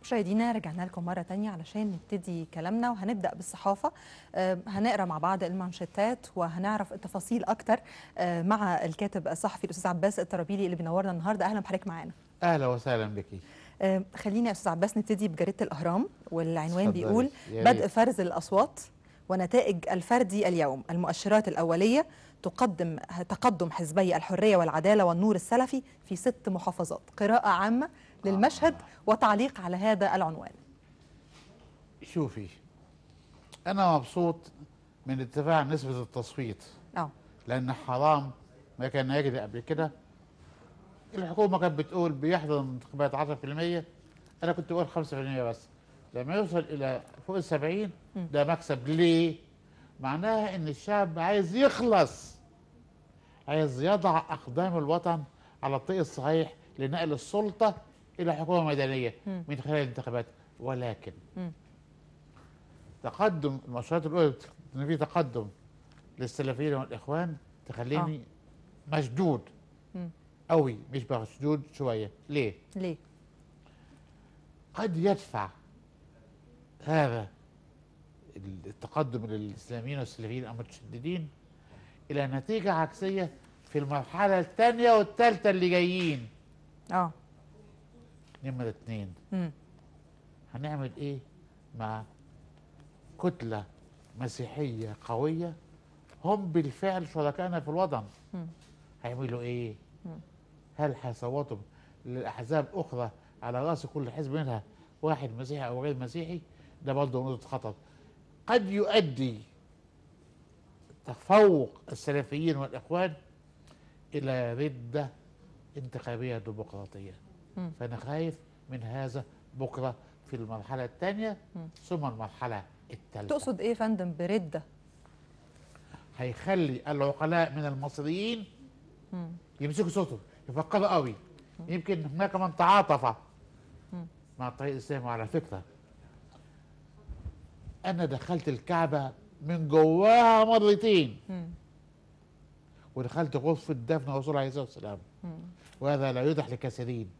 مشاهدينا رجعنا لكم مرة تانية علشان نبتدي كلامنا وهنبدأ بالصحافة. هنقرأ مع بعض المانشيتات وهنعرف التفاصيل أكتر مع الكاتب الصحفي الأستاذ عباس الطرابيلي اللي بينورنا النهاردة. أهلا بحضرتك معانا. أهلا وسهلا بك. خليني يا أستاذ عباس نبتدي بجريدة الأهرام، والعنوان بيقول بدء ريت. فرز الأصوات ونتائج الفردي اليوم. المؤشرات الأولية تقدم حزبي الحرية والعدالة والنور السلفي في 6 محافظات. قراءة عامة للمشهد وتعليق على هذا العنوان. شوفي، أنا مبسوط من ارتفاع نسبة التصويت. لأن حرام ما كان يجري قبل كده. الحكومة كانت بتقول بيحضر انتخابات 10%، أنا كنت بقول 5% بس. لما يوصل إلى فوق ال70 ده مكسب. ليه؟ معناها إن الشعب عايز يخلص، عايز يضع أقدام الوطن على الطريق الصحيح لنقل السلطة إلى حكومة مدنية من خلال الانتخابات. ولكن تقدم المؤشرات الأولى إن في تقدم للسلفيين والإخوان تخليني مشدود قوي، مش مشدود شوية. ليه؟ قد يدفع هذا التقدم للإسلاميين والسلفيين المتشددين إلى نتيجة عكسية في المرحلة الثانية والثالثة اللي جايين. نمرة 2، هنعمل إيه مع كتلة مسيحية قوية هم بالفعل شركائنا في الوطن؟ هيعملوا إيه؟ هل هيصوتوا للأحزاب أخرى على رأس كل حزب منها واحد مسيحي أو غير مسيحي؟ ده برضه نقطة خطر قد يؤدي تفوق السلفيين والإخوان إلى ردة انتخابية ديمقراطية. فأنا خايف من هذا بكرة في المرحلة الثانية ثم المرحلة الثالثة. تقصد إيه يا فندم بردة؟ هيخلي العقلاء من المصريين يمسكوا صوتهم، يفكروا قوي. يمكن هناك من تعاطف مع الطريق الإسلامي. وعلى فكرة أنا دخلت الكعبة من جواها مرتين، ودخلت غرفة دفن الرسول عليه الصلاة والسلام، وهذا لا يتح لكثيرين.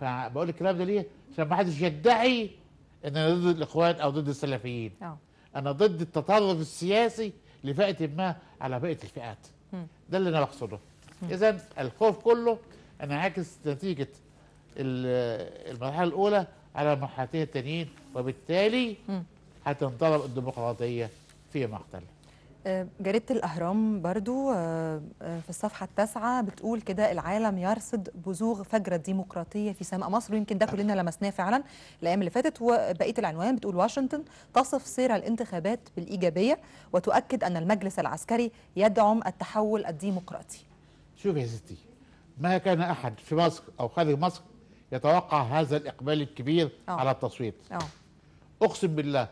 فبقول الكلام ده ليه؟ عشان ما حدش يدعي ان انا ضد الاخوان او ضد السلفيين. انا ضد التطرف السياسي لفئة ما على بقية الفئات. ده اللي انا بقصده. اذا الخوف كله انا عاكس نتيجة المرحلة الاولى على المرحلتين التانيين، وبالتالي هتنضرب الديمقراطية في مقتل. جريدة الأهرام برضو في الصفحة 9 بتقول كده: العالم يرصد بزوغ فجر الديمقراطية في سماء مصر. ويمكن ده كلنا لمسناه فعلا الأيام اللي فاتت. وبقية العنوان بتقول: واشنطن تصف سير الانتخابات بالإيجابية وتؤكد أن المجلس العسكري يدعم التحول الديمقراطي. شوف يا ستي، ما كان أحد في مصر أو خارج مصر يتوقع هذا الإقبال الكبير على التصويت. أقسم بالله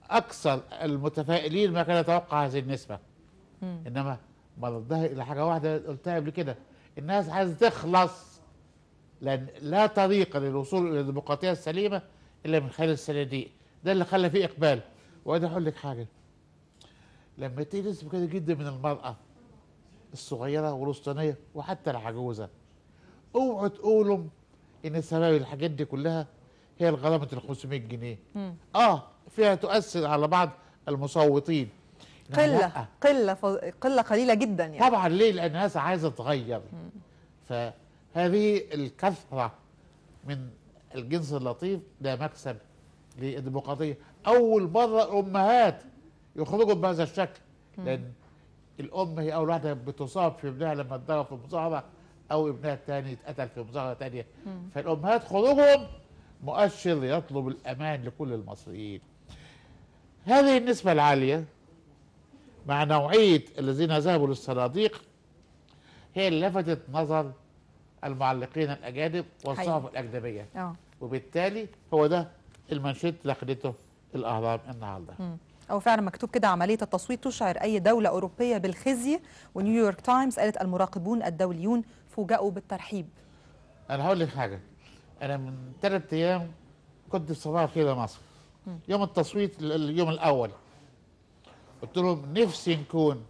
أكثر المتفائلين ما كان يتوقع هذه النسبة. إنما مردها إلى حاجة واحدة قلتها قبل كده: الناس عايزة تخلص، لأن لا طريقة للوصول إلى الديمقراطية السليمة إلا من خلال الصناديق. ده اللي خلى فيه إقبال. وأنا أقول لك حاجة: لما تيجي نسبة كده جدا من المرأة الصغيرة والوسطانية وحتى العجوزة، اوعوا تقولوا إن سبب الحاجات دي كلها هي الغرامة ال 500 جنيه. فيها تؤثر على بعض المصوتين. قلة قليلة جدا يعني. طبعا. ليه؟ لأن الناس عايزة تغير. فهذه الكثرة من الجنس اللطيف ده مكسب للديمقراطية. أول مرة الأمهات يخرجوا بهذا الشكل، لأن الأم هي أول واحدة بتصاب في ابنها لما اتضرب في مظاهرة أو ابنها الثاني اتقتل في مظاهرة ثانية. فالأمهات خروجهم مؤشر يطلب الأمان لكل المصريين. هذه النسبة العالية مع نوعية الذين ذهبوا للصناديق هي اللي لفتت نظر المعلقين الأجانب والصحف الأجنبية. وبالتالي هو ده المنشط اللي أخدته الأهرام النهارده. أو فعلا مكتوب كده: عملية التصويت تشعر أي دولة أوروبية بالخزي. ونيويورك تايمز قالت: المراقبون الدوليون فوجئوا بالترحيب. أنا هقول لك حاجة: أنا من 3 أيام كنت في صباح الخير مصر، يوم التصويت اليوم الأول. قلت لهم نفسي نكون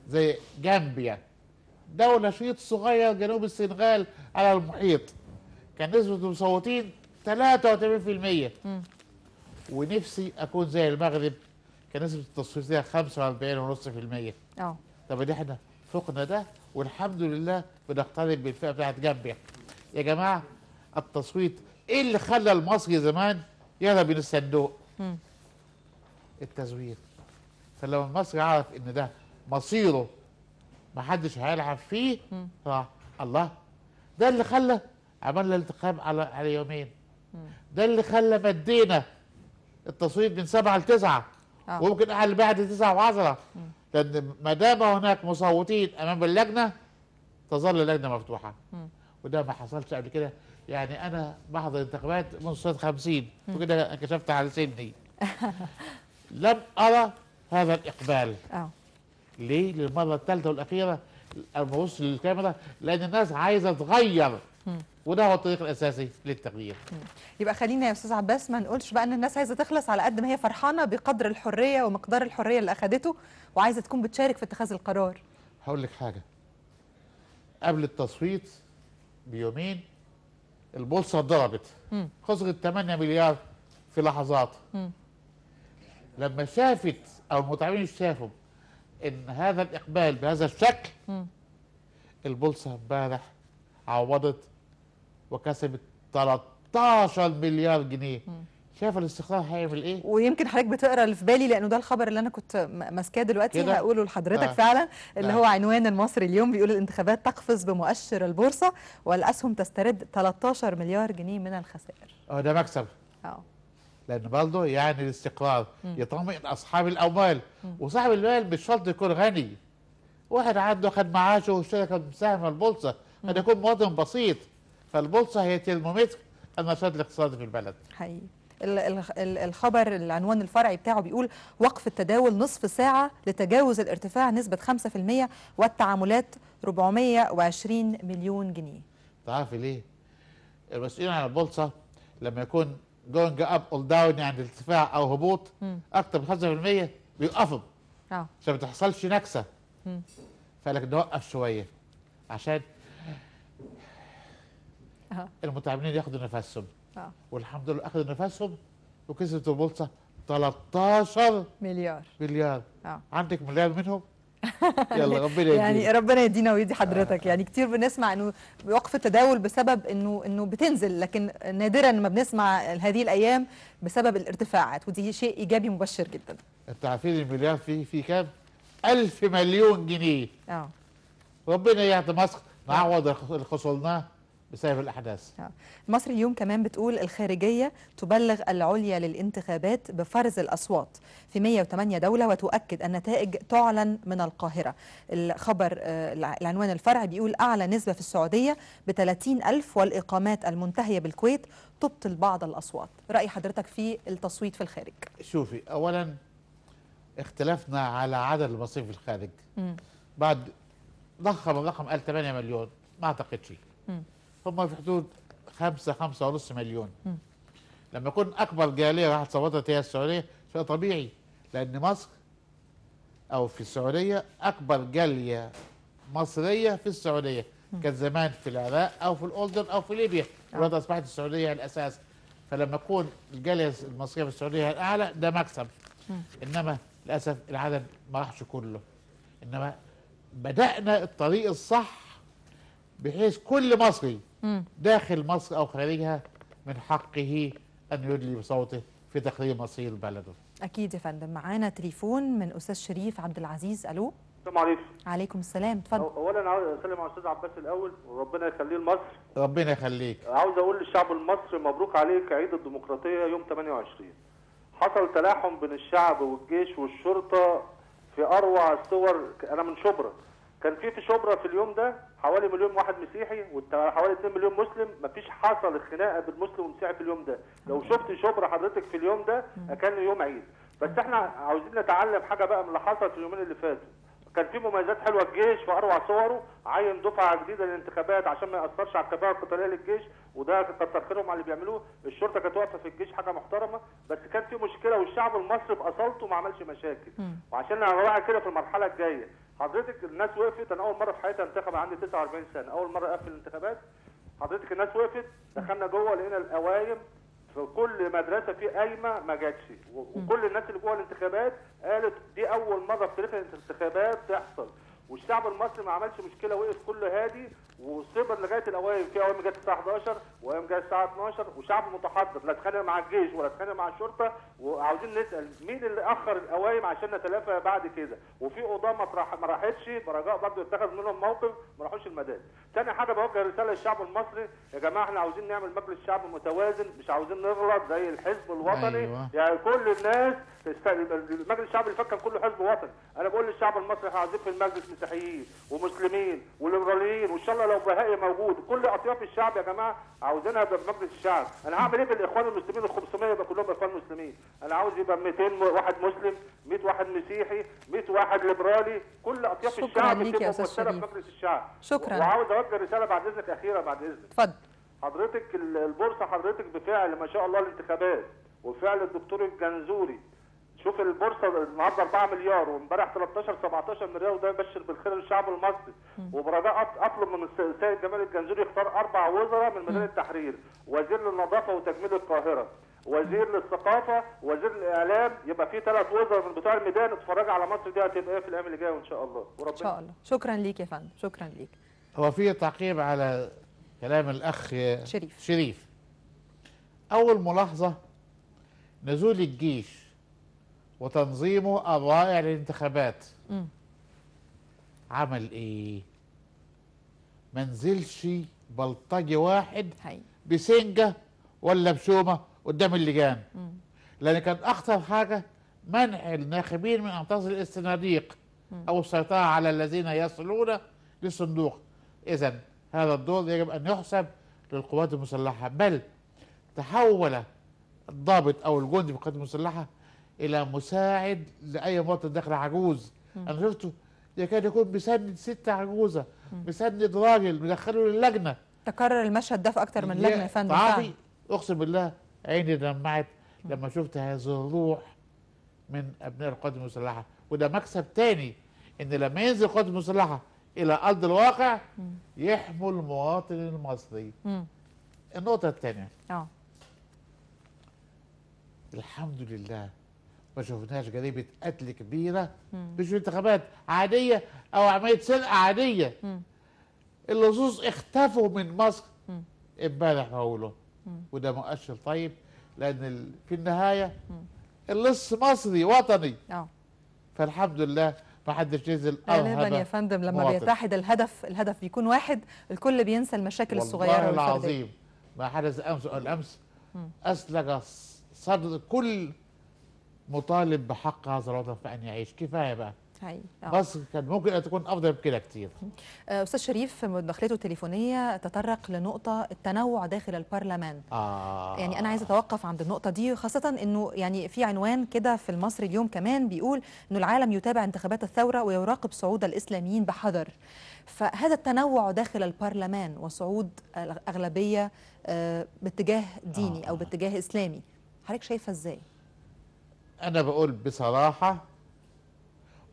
زي جامبيا، دولة شريط صغير جنوب السنغال على المحيط. كان نسبة المصوتين 83%. ونفسي اكون زي المغرب، كان نسبه التصويت فيها 45.5%. طب احنا فوقنا ده والحمد لله بنقترب بالفئه بتاعت جنبي. يا جماعه التصويت ايه اللي خلى المصري زمان يهرب من الصندوق؟ التزوير. فلما المصري عرف ان ده مصيره محدش هيلعب فيه، الله، ده اللي خلى عملنا الانتخاب على يومين. ده اللي خلى مدينا التصويت من 7 ل 9 وممكن اعلى بعد 9 و10، لان ما دام هناك مصوتين امام اللجنه تظل اللجنه مفتوحه. وده ما حصلش قبل كده. يعني انا بحضر انتخابات من سنه 50 وكده كشفت على سني. لم ارى هذا الاقبال. ليه؟ للمره الثالثه والاخيره انا ببص للكاميرا لان الناس عايزه تغير، وده هو الطريق الاساسي للتغيير. يبقى خلينا يا استاذ عباس ما نقولش بقى ان الناس عايزه تخلص على قد ما هي فرحانه بقدر الحريه ومقدار الحريه اللي اخذته وعايزه تكون بتشارك في اتخاذ القرار. هقول لك حاجه، قبل التصويت بيومين البورصه اتضربت، خسرت 8 مليار في لحظات. لما شافت او المتابعين شافوا ان هذا الاقبال بهذا الشكل، البورصه امبارح عوضت وكسبت 13 مليار جنيه. شايف الاستقرار هيعمل ايه؟ ويمكن حضرتك بتقرا اللي في بالي لانه ده الخبر اللي انا كنت ماسكاه دلوقتي هقوله لحضرتك فعلا، اللي هو عنوان المصري اليوم بيقول الانتخابات تقفز بمؤشر البورصه والاسهم تسترد 13 مليار جنيه من الخسائر. ده مكسب. لان برضه يعني الاستقرار يطمئن اصحاب الاموال. وصاحب المال مش شرط يكون غني، واحد عنده خد معاشه واشترك مساهم في البورصه قد يكون مواطن بسيط. فالبورصه هي ترمومتر النشاط الاقتصادي في البلد. حقيقي. الخبر العنوان الفرعي بتاعه بيقول وقف التداول نصف ساعه لتجاوز الارتفاع نسبه 5% والتعاملات 420 مليون جنيه. تعرفي ليه؟ المسؤولين عن البورصه لما يكون جوينج اب اور داون يعني ارتفاع او هبوط اكتر من 5% بيوقفوا عشان ما تحصلش نكسه. فقالك نوقف شويه عشان المتعاملين ياخدوا نفسهم. والحمد لله اخذوا نفسهم وكسبت البورصه 13 مليار. عندك مليار منهم؟ يلا ربنا يدينا. يعني ربنا يدينا ويدي حضرتك. يعني كتير بنسمع انه وقف التداول بسبب انه بتنزل، لكن نادرا ما بنسمع هذه الايام بسبب الارتفاعات، ودي شيء ايجابي مبشر جدا. انت عارفين المليار فيه كام؟ 1000 مليون جنيه. ربنا يعطي مصر نعوض اللي خسرناه بسبب الاحداث. المصري اليوم كمان بتقول الخارجيه تبلغ العليا للانتخابات بفرز الاصوات في 108 دوله وتؤكد النتائج تعلن من القاهره. الخبر العنوان الفرعي بيقول اعلى نسبه في السعوديه ب 30,000 والاقامات المنتهيه بالكويت تبطل بعض الاصوات. راي حضرتك في التصويت في الخارج؟ شوفي، اولا اختلفنا على عدد المصريين في الخارج. بعد ضخم الرقم قال 8 مليون، ما اعتقدش. هم في حدود 5.5 مليون. لما يكون اكبر جاليه راحت صوتت هي السعوديه شيء طبيعي، لان مصر او في السعوديه اكبر جاليه مصريه في السعوديه. كان زمان في العراق او في الاردن او في ليبيا، دلوقتي اصبحت السعوديه الاساس. فلما يكون الجاليه المصريه في السعوديه الاعلى ده مكسب. انما للاسف العدد ما راحش كله. انما بدانا الطريق الصح بحيث كل مصري داخل مصر او خارجها من حقه ان يدلي بصوته في تقرير مصير بلده. اكيد يا فندم. معانا تليفون من استاذ شريف عبد العزيز. الو. السلام عليكم. عليكم السلام، اتفضل. اولا عاوز اسلم على الاستاذ عباس الاول وربنا يخليه لمصر. ربنا يخليك. عاوز اقول للشعب المصري مبروك عليك عيد الديمقراطيه يوم 28. حصل تلاحم بين الشعب والجيش والشرطه في اروع الصور. انا من شبرا، كان في شبرا في اليوم ده حوالي 1 مليون واحد مسيحي وحوالي 2 مليون مسلم. مفيش حصل خناقه بين مسلم ومسيحي في اليوم ده. لو شفت شبرا حضرتك في اليوم ده كان يوم عيد. بس احنا عاوزين نتعلم حاجه بقى من اللي حصل في اليومين اللي فاتوا. كان في مميزات حلوه. الجيش في اروع صوره عين دفعه جديده للانتخابات عشان ما ياثرش على الكفاءه القتاليه للجيش، وده كتر خيرهم على اللي بيعملوه. الشرطه كانت واقفه في الجيش حاجه محترمه، بس كان في مشكله والشعب المصري باصالته ما عملش مشاكل. وعشان نراعي كده في المرحله الجايه، حضرتك الناس وقفت. انا اول مره في حياتي انتخب، عندي 49 سنه، اول مره اقفل الانتخابات. حضرتك الناس وقفت، دخلنا جوه لقينا القوايم في كل مدرسه في قايمه ما جاتش، وكل الناس اللي جوه الانتخابات قالت دي اول مره في تاريخ الانتخابات تحصل، والشعب المصري ما عملش مشكله، وقف كله هادي وصبر لغايه الاوائل. في اوائل جت الساعه 11 واوائل جت الساعه 12، وشعب متحضر، لا اتخانق مع الجيش ولا اتخانق مع الشرطه. وعاوزين نسال مين اللي اخر الاوائل عشان نتلافى بعد كده. وفي قضاه ما راحتش، رجاء برضه اتخذ منهم موقف ما راحوش المدارس. ثاني حاجه بوجه رساله للشعب المصري، يا جماعه احنا عاوزين نعمل مجلس شعب متوازن، مش عاوزين نغلط زي الحزب الوطني. أيوة. يعني كل الناس المجلس الشعبي اللي فات كان كله حزب وطني. انا بقول للشعب المصري احنا عايزين في المجلس مسيحيين ومسلمين وليبراليين، وان شاء الله لو بهائي موجود، كل اطياف الشعب يا جماعه عاوزينها يبقى في مجلس الشعب. انا هعمل ايه بالاخوان المسلمين ال 500 يبقى كلهم اخوان مسلمين؟ انا عاوز يبقى 200 واحد مسلم، 100 واحد مسيحي، 100 واحد ليبرالي، كل اطياف الشعب تبقى ممثله في مجلس الشعب. شكرا. وعاوز اوجه رساله بعد اذنك اخيره بعد اذنك. اتفضل. حضرتك البورصه حضرتك بفعل ما شاء الله الانتخابات وفعل الدكتور الجنزوري. شوف البورصه النهارده 4 مليار وامبارح 13 17 مليار، وده يبشر بالخير للشعب المصري. وبرجاء اطلب من السيد جمال الجنزوري يختار 4 وزراء من ميدان التحرير، وزير للنظافه وتجميل القاهره، وزير للثقافه، وزير الاعلام، يبقى في 3 وزراء من بتوع الميدان. اتفرجوا على مصر دي هتبقى ايه في الايام اللي جايه وان شاء الله. ان شاء الله. شكرا ليك يا فندم، شكرا ليك. هو في تعقيب على كلام الاخ شريف. اول ملاحظه، نزول الجيش وتنظيمه الرائع للانتخابات عمل ايه؟ ما نزلش بلطجي واحد بسنجه ولا بشومه قدام اللجان، لان كان اخطر حاجه منع الناخبين من ان تصل الصناديق او السيطره على الذين يصلون للصندوق. اذا هذا الدور يجب ان يحسب للقوات المسلحه، بل تحول الضابط او الجندي في القوات المسلحه الى مساعد لاي مواطن داخل عجوز. انا شفته يكاد يكون بيسند ست عجوزه، بيسند راجل مدخله للجنه. تكرر المشهد ده في اكتر من لجنه يا فندم. اقسم بالله عيني دمعت لما شفت هذه الروح من ابناء القوات المسلحه. وده مكسب تاني، ان لما ينزل القوات المسلحه الى ارض الواقع يحموا المواطن المصري. النقطه الثانيه، الحمد لله ما شفناش جريمه قتل كبيره مش في انتخابات عاديه او عمليه سرقه عاديه. اللصوص اختفوا من مصر امبارح بقوله، وده مؤشر طيب، لان في النهايه اللص مصري وطني. فالحمد لله ما حدش نزل غالبا يا فندم لما بيتحد الهدف بيكون واحد، الكل بينسى المشاكل الصغيره والفرديه. والله العظيم ما حدث امس اسلج صدر كل مطالب بحق هذا الوطن في ان يعيش. كفايه بقى. مصر كان ممكن ان تكون افضل بكده كتير. استاذ شريف في مداخلته التليفونيه تطرق لنقطه التنوع داخل البرلمان. يعني انا عايزه اتوقف عند النقطه دي، خاصه انه يعني في عنوان كده في المصري اليوم كمان بيقول انه العالم يتابع انتخابات الثوره ويراقب صعود الاسلاميين بحذر. فهذا التنوع داخل البرلمان وصعود الاغلبيه باتجاه ديني او باتجاه اسلامي، حضرتك شايفها ازاي؟ انا بقول بصراحه،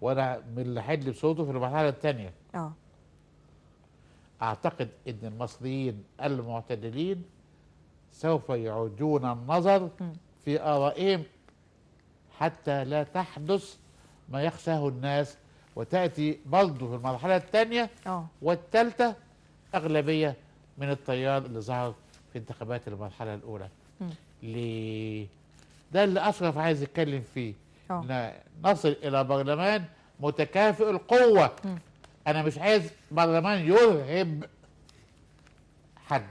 وانا من اللي حد بصوته في المرحله الثانيه، اعتقد ان المصريين المعتدلين سوف يعيدون النظر في ارائهم حتى لا تحدث ما يخشاه الناس، وتاتي برضه في المرحله الثانيه والثالثه اغلبيه من التيار اللي ظهر في انتخابات المرحله الاولى. ليه؟ ده اللي اشرف عايز يتكلم فيه. نصل الى برلمان متكافئ القوه. انا مش عايز برلمان يرهب حد،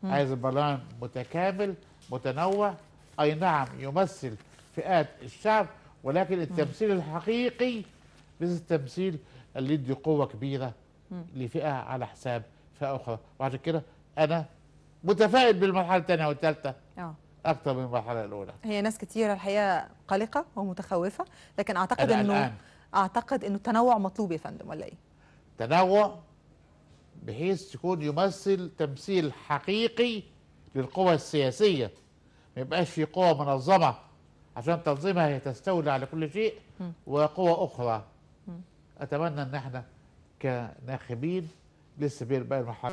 عايز البرلمان متكامل متنوع، اي نعم يمثل فئات الشعب، ولكن التمثيل الحقيقي ليس التمثيل اللي يدي قوه كبيره لفئه على حساب فئه اخرى. وعشان كده انا متفائل بالمرحله الثانيه والثالثه اكثر من المرحله الاولى. هي ناس كتير الحقيقه قلقه ومتخوفه، لكن اعتقد انه التنوع مطلوب يا فندم، ولا ايه؟ تنوع بحيث يكون يمثل تمثيل حقيقي للقوى السياسيه، ما يبقاش في قوى منظمه عشان تنظيمها هي تستولي على كل شيء وقوى اخرى. اتمنى ان احنا كناخبين لسه بين باقي المرحله